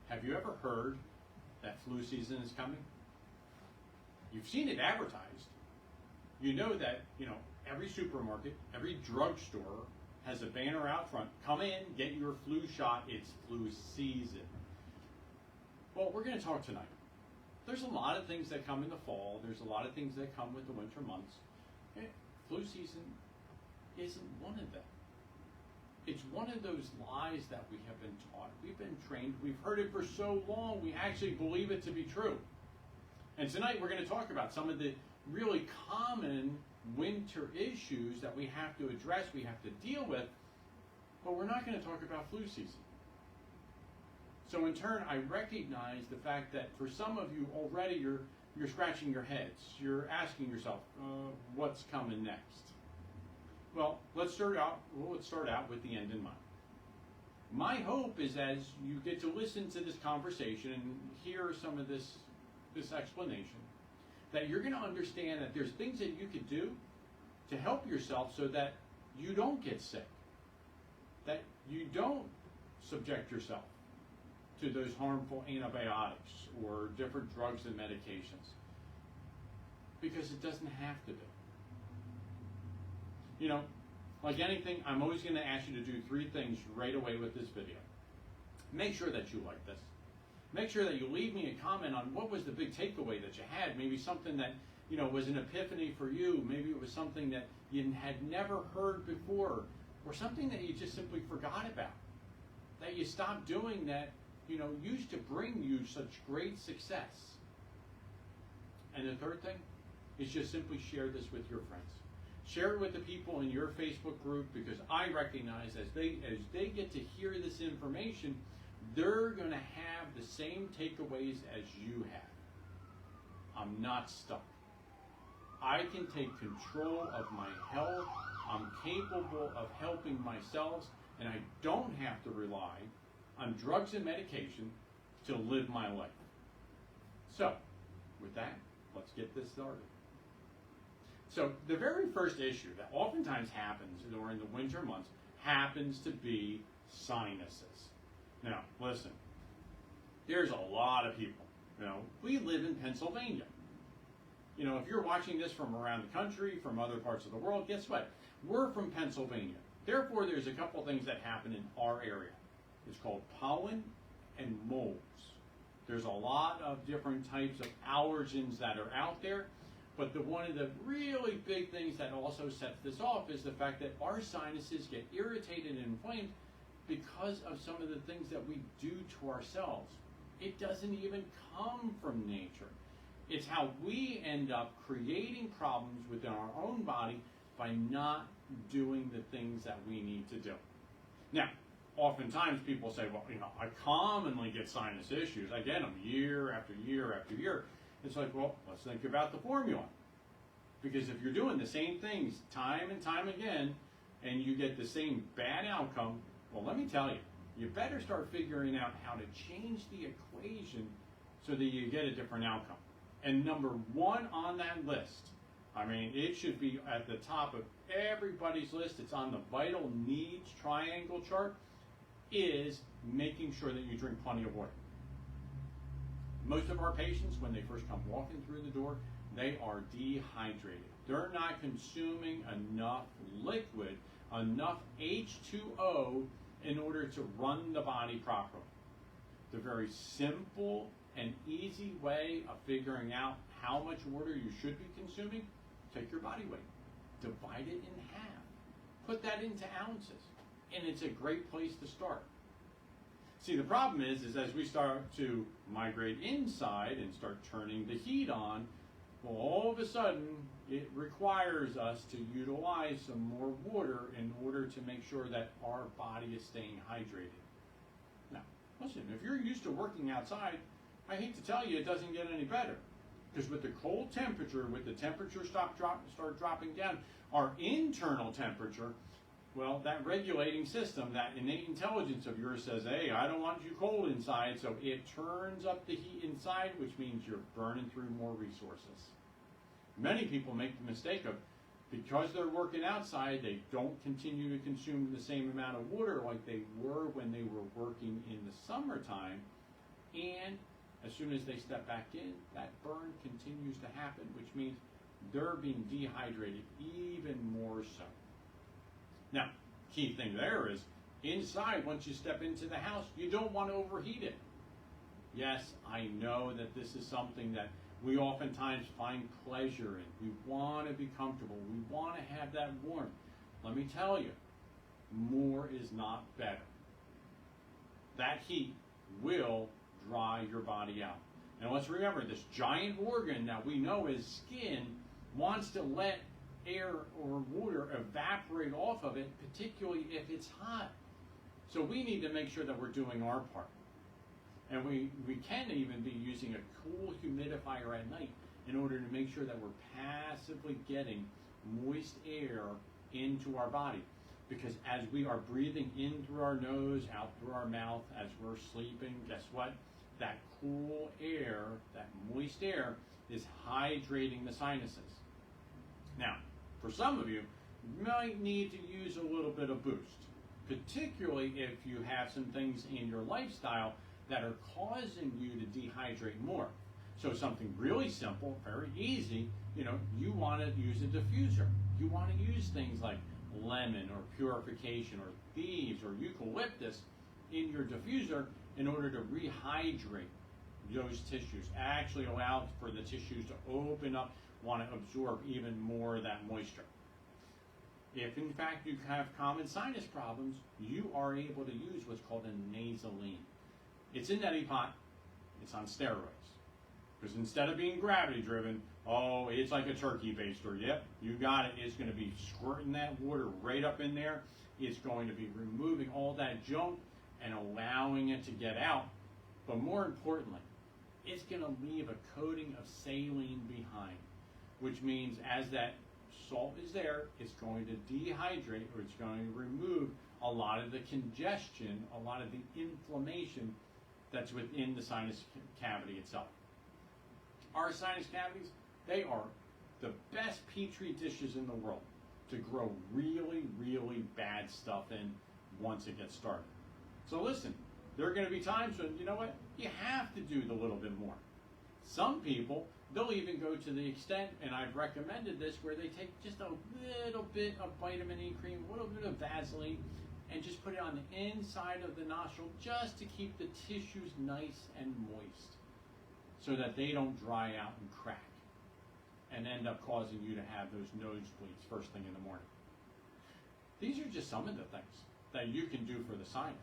Have you ever heard that flu season is coming? You've seen it advertised. You know that, every supermarket, every drugstore has a banner out front. Come in, get your flu shot. It's flu season. Well, we're going to talk tonight. There's a lot of things that come in the fall. There's a lot of things that come with the winter months. Flu season isn't one of them. It's one of those lies that we have been taught. We've been trained. We've heard it for so long, we actually believe it to be true. And tonight we're going to talk about some of the really common winter issues that we have to address, we have to deal with, but we're not going to talk about flu season. So in turn, I recognize the fact that for some of you already you're scratching your heads. You're asking yourself, what's coming next? Well, let's start out with the end in mind. My hope is as you get to listen to this conversation and hear some of this explanation, that you're going to understand that there's things that you could do to help yourself so that you don't get sick, that you don't subject yourself to those harmful antibiotics or different drugs and medications, because it doesn't have to be. Like anything, I'm always going to ask you to do 3 things right away with this video. Make sure that you like this. Make sure that you leave me a comment on what was the big takeaway that you had. Maybe something that, was an epiphany for you. Maybe it was something that you had never heard before, or something that you just simply forgot about, that you stopped doing that, used to bring you such great success. And the third thing is just simply share this with your friends. Share it with the people in your Facebook group, because I recognize as they get to hear this information, they're going to have the same takeaways as you have. I'm not stuck. I can take control of my health. I'm capable of helping myself, and I don't have to rely on drugs and medication to live my life. So, with that, let's get this started. So the very first issue that oftentimes happens during the winter months happens to be sinuses. Now, listen, there's a lot of people. We live in Pennsylvania. If you're watching this from around the country, from other parts of the world, guess what? We're from Pennsylvania. Therefore, there's a couple things that happen in our area. It's called pollen and molds. There's a lot of different types of allergens that are out there. But one of the really big things that also sets this off is the fact that our sinuses get irritated and inflamed because of some of the things that we do to ourselves. It doesn't even come from nature. It's how we end up creating problems within our own body by not doing the things that we need to do. Now, oftentimes people say, well, I commonly get sinus issues. I get them year after year after year. It's like, well, let's think about the formula. Because if you're doing the same things time and time again, and you get the same bad outcome, well, let me tell you, you better start figuring out how to change the equation so that you get a different outcome. And number 1 on that list, it should be at the top of everybody's list, it's on the vital needs triangle chart, is making sure that you drink plenty of water. Most of our patients, when they first come walking through the door, they are dehydrated. They're not consuming enough liquid, enough H2O in order to run the body properly. The very simple and easy way of figuring out how much water you should be consuming, take your body weight, divide it in half, put that into ounces, and it's a great place to start. See, the problem is as we start to migrate inside and start turning the heat on, well, all of a sudden, it requires us to utilize some more water in order to make sure that our body is staying hydrated. Now, listen, if you're used to working outside, I hate to tell you it doesn't get any better. Because with the cold temperature, with the temperature start dropping down, our internal temperature, well, that regulating system, that innate intelligence of yours says, hey, I don't want you cold inside, so it turns up the heat inside, which means you're burning through more resources. Many people make the mistake of, because they're working outside, they don't continue to consume the same amount of water like they were when they were working in the summertime, And as soon as they step back in, that burn continues to happen, which means they're being dehydrated even more so. Now, key thing there is, inside, once you step into the house, you don't want to overheat it. Yes, I know that this is something that we oftentimes find pleasure in. We want to be comfortable. We want to have that warmth. Let me tell you, more is not better. That heat will dry your body out. And let's remember, this giant organ that we know is skin wants to let air or water evaporate off of it, particularly if it's hot. So we need to make sure that we're doing our part. And we can even be using a cool humidifier at night in order to make sure that we're passively getting moist air into our body. Because as we are breathing in through our nose, out through our mouth, as we're sleeping, guess what? That cool air, that moist air, is hydrating the sinuses. Now, for some of you, you might need to use a little bit of boost, particularly if you have some things in your lifestyle that are causing you to dehydrate more. So something really simple, very easy, you want to use a diffuser. You want to use things like lemon or purification or thieves or eucalyptus in your diffuser in order to rehydrate those tissues. Actually allow for the tissues to open up, want to absorb even more of that moisture. If in fact you have common sinus problems, you are able to use what's called a nasoline. It's in neti pot. It's on steroids. Because instead of being gravity driven, it's like a turkey baster. Yep, you got it. It's going to be squirting that water right up in there. It's going to be removing all that junk and allowing it to get out. But more importantly, it's going to leave a coating of saline behind, which means as that salt is there, it's going to dehydrate, or it's going to remove a lot of the congestion, a lot of the inflammation that's within the sinus cavity itself. Our sinus cavities, they are the best petri dishes in the world to grow really, really bad stuff in once it gets started. So listen, there are going to be times when, you have to do the little bit more. Some people, they'll even go to the extent, and I've recommended this, where they take just a little bit of vitamin E cream, a little bit of Vaseline, and just put it on the inside of the nostril just to keep the tissues nice and moist so that they don't dry out and crack and end up causing you to have those nosebleeds first thing in the morning. These are just some of the things that you can do for the sinus.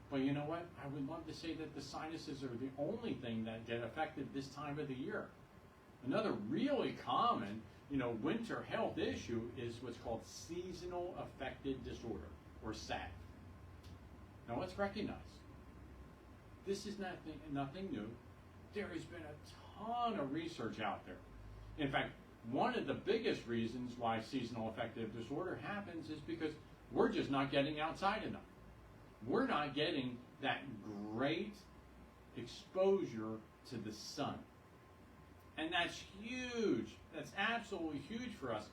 But you know what? I would love to say that the sinuses are the only thing that get affected this time of the year. Another really common, winter health issue is what's called seasonal affective disorder, or SAD. Now let's recognize, this is nothing new. There has been a ton of research out there. In fact, one of the biggest reasons why seasonal affective disorder happens is because we're just not getting outside enough. We're not getting that great exposure to the sun. And that's huge. That's absolutely huge for us.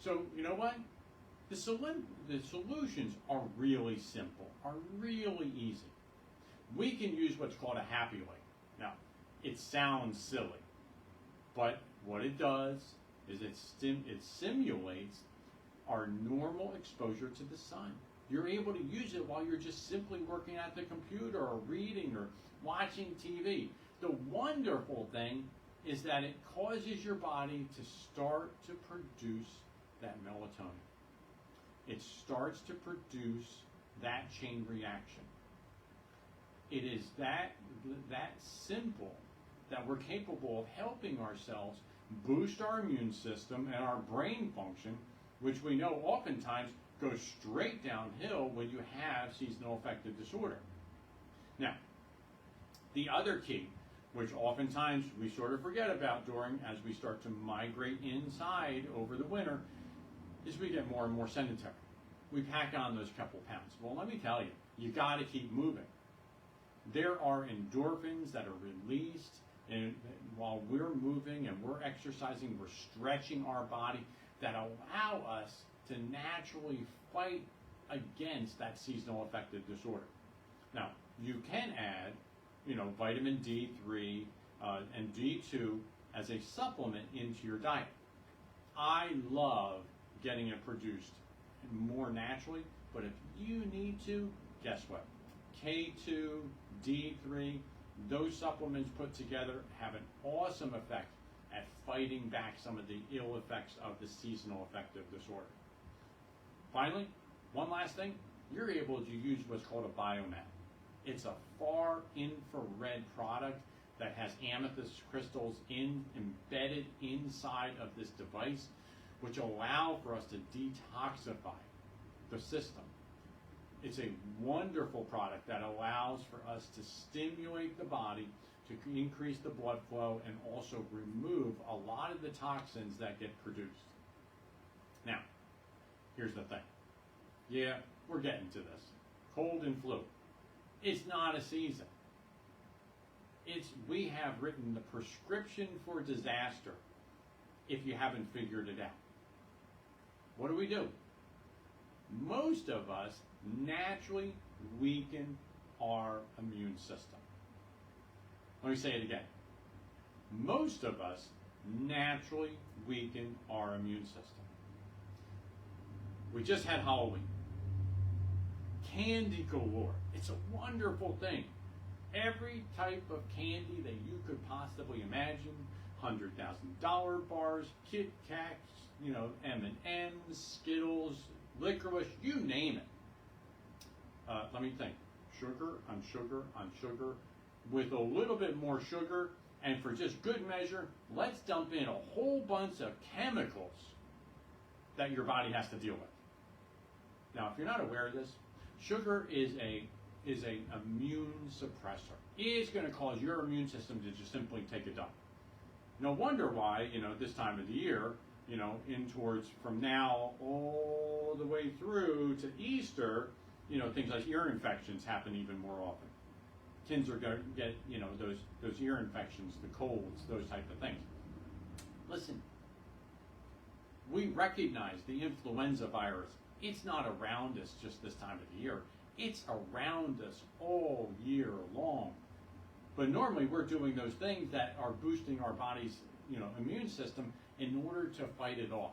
So, you know what? The solutions are really simple, are really easy. We can use what's called a happy light. Now, it sounds silly, but what it does is it simulates our normal exposure to the sun. You're able to use it while you're just simply working at the computer or reading or watching TV. The wonderful thing is that it causes your body to start to produce that melatonin. It starts to produce that chain reaction. It is that simple that we're capable of helping ourselves boost our immune system and our brain function, which we know oftentimes goes straight downhill when you have seasonal affective disorder. Now, the other key, which oftentimes we sort of forget about as we start to migrate inside over the winter, is we get more and more sedentary. We pack on those couple pounds. Well, let me tell you, you got to keep moving. There are endorphins that are released, and while we're moving and we're exercising, we're stretching our body, that allow us to naturally fight against that seasonal affective disorder. Now, you can add vitamin D3 and D2 as a supplement into your diet. I love getting it produced more naturally, but if you need to, guess what? K2, D3, those supplements put together have an awesome effect at fighting back some of the ill effects of the seasonal affective disorder. Finally, one last thing, you're able to use what's called a biomat. It's a far infrared product that has amethyst crystals embedded inside of this device, which allow for us to detoxify the system. It's a wonderful product that allows for us to stimulate the body to increase the blood flow and also remove a lot of the toxins that get produced. Now, here's the thing. Yeah, we're getting to this. Cold and flu. It's not a season. We have written the prescription for disaster if you haven't figured it out. What do? Most of us naturally weaken our immune system. Let me say it again. Most of us naturally weaken our immune system. We just had Halloween. Candy galore. It's a wonderful thing. Every type of candy that you could possibly imagine, $100,000 bars, Kit Kats, M&Ms, Skittles, licorice, you name it. Let me think. Sugar on sugar on sugar. With a little bit more sugar, and for just good measure, let's dump in a whole bunch of chemicals that your body has to deal with. Now, if you're not aware of this, sugar is an immune suppressor. It's going to cause your immune system to just simply take a dump. No wonder why, this time of the year, in towards from now all the way through to Easter, things like ear infections happen even more often. Kids are going to get, those ear infections, the colds, those type of things. Listen, we recognize the influenza virus. It's not around us just this time of the year. It's around us all year long. But normally we're doing those things that are boosting our body's, immune system in order to fight it off.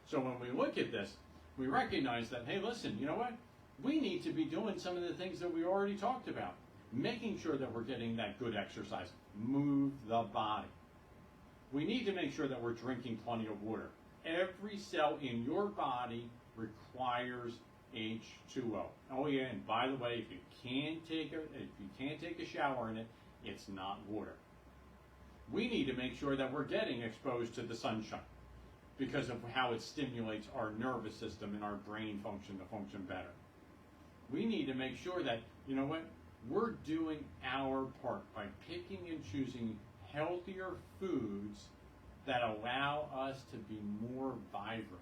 So when we look at this, we recognize that, hey, listen, you know what? We need to be doing some of the things that we already talked about. Making sure that we're getting that good exercise. Move the body. We need to make sure that we're drinking plenty of water. Every cell in your body requires H2O. Oh yeah, and by the way, if you can't take a shower in it, it's not water. We need to make sure that we're getting exposed to the sunshine because of how it stimulates our nervous system and our brain function to function better. We need to make sure that, we're doing our part by picking and choosing healthier foods that allow us to be more vibrant.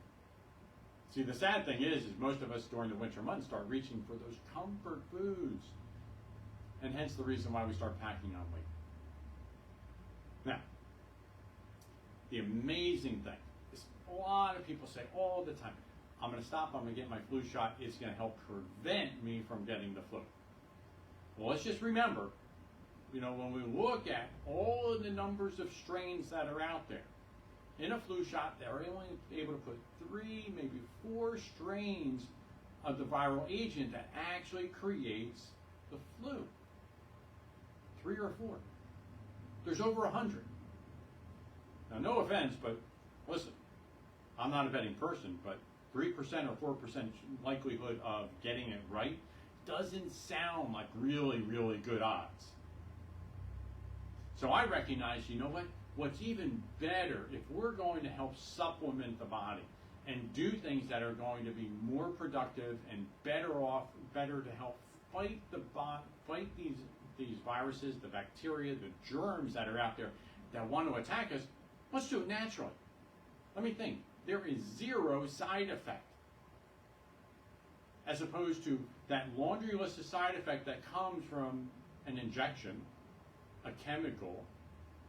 See, the sad thing is most of us during the winter months start reaching for those comfort foods. And hence the reason why we start packing on weight. Now, the amazing thing is a lot of people say all the time, I'm going to stop, I'm going to get my flu shot, it's going to help prevent me from getting the flu. Well, let's just remember, when we look at all of the numbers of strains that are out there, in a flu shot, they're only able to put 3, maybe 4 strains of the viral agent that actually creates the flu. 3 or 4. There's over 100. Now, no offense, but listen, I'm not a betting person, but 3% or 4% likelihood of getting it right doesn't sound like really, really good odds. So I recognize, what's even better, if we're going to help supplement the body and do things that are going to be more productive and better to help fight these viruses, the bacteria, the germs that are out there that want to attack us, let's do it naturally. Let me think. There is 0 side effect. As opposed to that laundry list of side effect that comes from an injection, a chemical,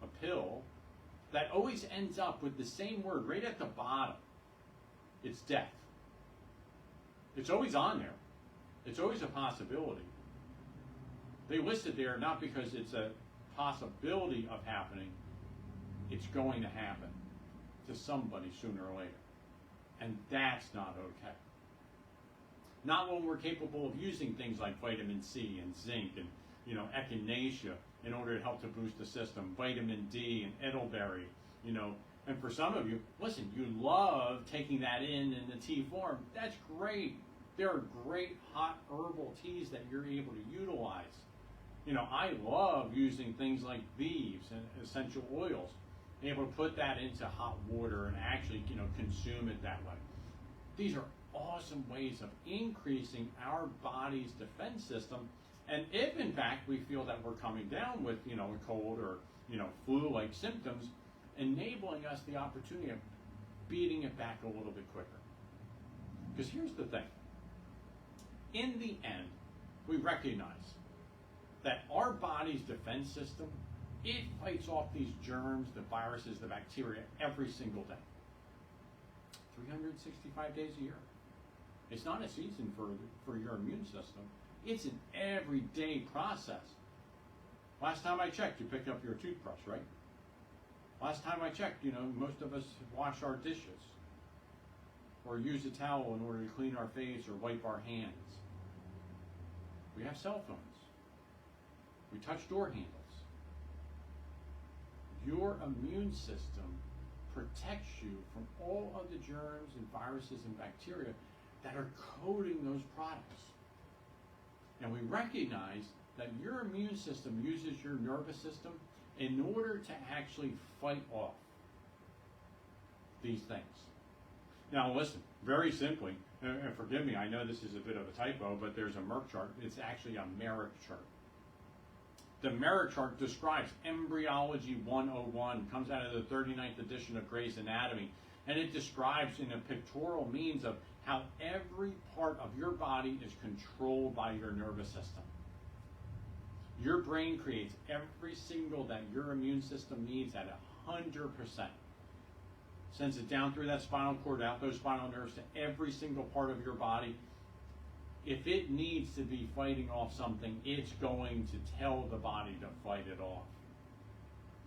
a pill, that always ends up with the same word right at the bottom. It's death. It's always on there. It's always a possibility. They list it there not because it's a possibility of happening, it's going to happen to somebody sooner or later. And that's not okay. Not when we're capable of using things like vitamin C and zinc and echinacea in order to help to boost the system, vitamin D and elderberry, and for some of you, listen, you love taking that in the tea form. That's great. There are great hot herbal teas that you're able to utilize. I love using things like thieves and essential oils, able to put that into hot water and actually, consume it that way. These are awesome ways of increasing our body's defense system. And if, in fact, we feel that we're coming down with, a cold or, flu-like symptoms, enabling us the opportunity of beating it back a little bit quicker. Because here's the thing. In the end, we recognize that our body's defense system, it fights off these germs, the viruses, the bacteria every single day. 365 days a year. It's not a season for your immune system. It's an everyday process. Last time I checked, you picked up your toothbrush, right? Last time I checked, most of us wash our dishes or use a towel in order to clean our face or wipe our hands. We have cell phones. We touch door handles. Your immune system protects you from all of the germs and viruses and bacteria that are coating those products. And we recognize that your immune system uses your nervous system in order to actually fight off these things. Now listen, very simply, and forgive me, I know this is a bit of a typo, but there's a Merck chart. It's actually a Merrick chart. The Merrick chart describes Embryology 101, comes out of the 39th edition of Gray's Anatomy, and it describes in a pictorial means of how every part of your body is controlled by your nervous system. Your brain creates every single that your immune system needs at 100%. Sends it down through that spinal cord, out those spinal nerves to every single part of your body. If it needs to be fighting off something, it's going to tell the body to fight it off.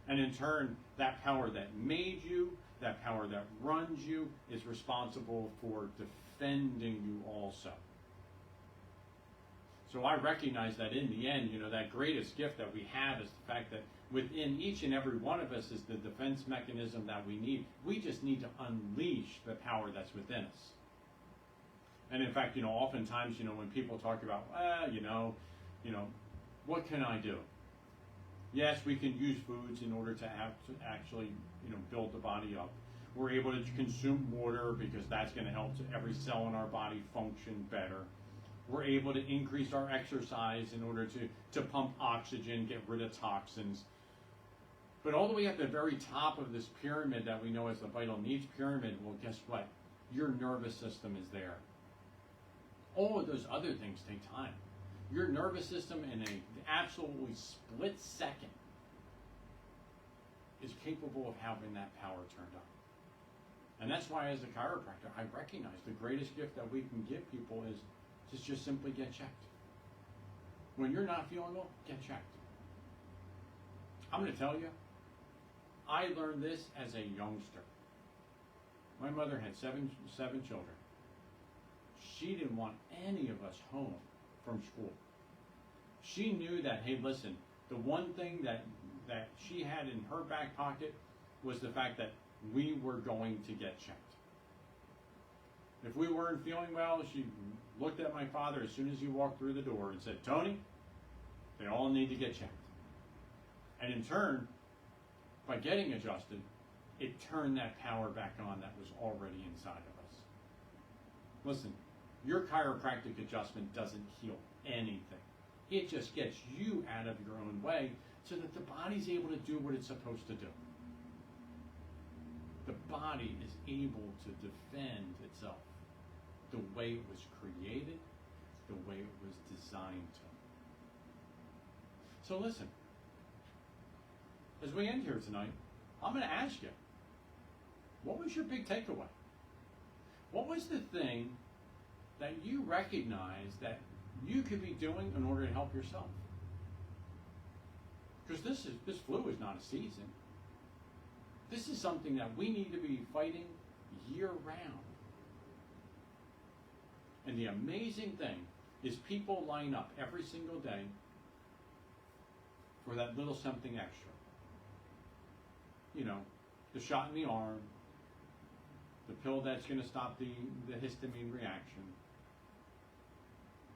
And in turn, that power that made you, that power that runs you, is responsible for defending you also. So I recognize that in the end, that greatest gift that we have is the fact that within each and every one of us is the defense mechanism that we need. We just need to unleash the power that's within us. And in fact, oftentimes, when people talk about, what can I do? Yes, we can use foods in order to have to actually, build the body up. We're able to consume water because that's going to help every cell in our body function better. We're able to increase our exercise in order to pump oxygen, get rid of toxins. But all the way at the very top of this pyramid that we know as the vital needs pyramid, well, guess what? Your nervous system is there. All of those other things take time. Your nervous system in an absolutely split second is capable of having that power turned on. And that's why as a chiropractor, I recognize the greatest gift that we can give people is to just simply get checked. When you're not feeling well, get checked. I'm going to tell you, I learned this as a youngster. My mother had seven children. She didn't want any of us home from school. She knew that, hey, listen, the one thing that she had in her back pocket was the fact that we were going to get checked. If we weren't feeling well, she looked at my father as soon as he walked through the door and said, Tony, they all need to get checked. And in turn, by getting adjusted, it turned that power back on that was already inside of us. Listen, your chiropractic adjustment doesn't heal anything. It just gets you out of your own way so that the body's able to do what it's supposed to do. The body is able to defend itself the way it was created, the way it was designed to. So listen, as we end here tonight, I'm going to ask you, what was your big takeaway? What was the thing that you recognized that you could be doing in order to help yourself? Because this flu is not a season. This is something that we need to be fighting year round. And the amazing thing is people line up every single day for that little something extra. You know, the shot in the arm, the pill that's going to stop the histamine reaction.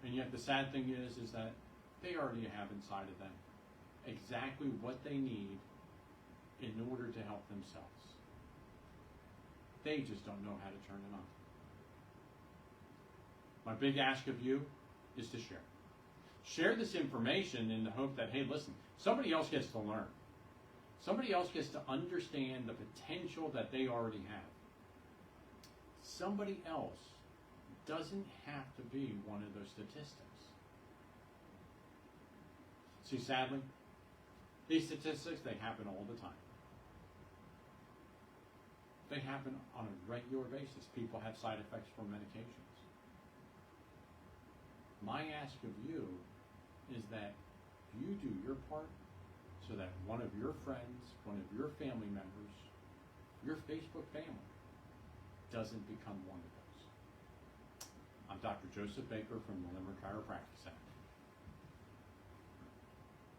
And yet the sad thing is that they already have inside of them exactly what they need in order to help themselves. They just don't know how to turn it on. My big ask of you is to share. Share this information in the hope that, hey, listen, somebody else gets to learn. Somebody else gets to understand the potential that they already have. Somebody else doesn't have to be one of those statistics. See, sadly, these statistics, they happen all the time. They happen on a regular basis. People have side effects from medications. My ask of you is that you do your part so that one of your friends, one of your family members, your Facebook family, doesn't become one of those. I'm Dr. Joseph Baker from the Limerick Chiropractic Center.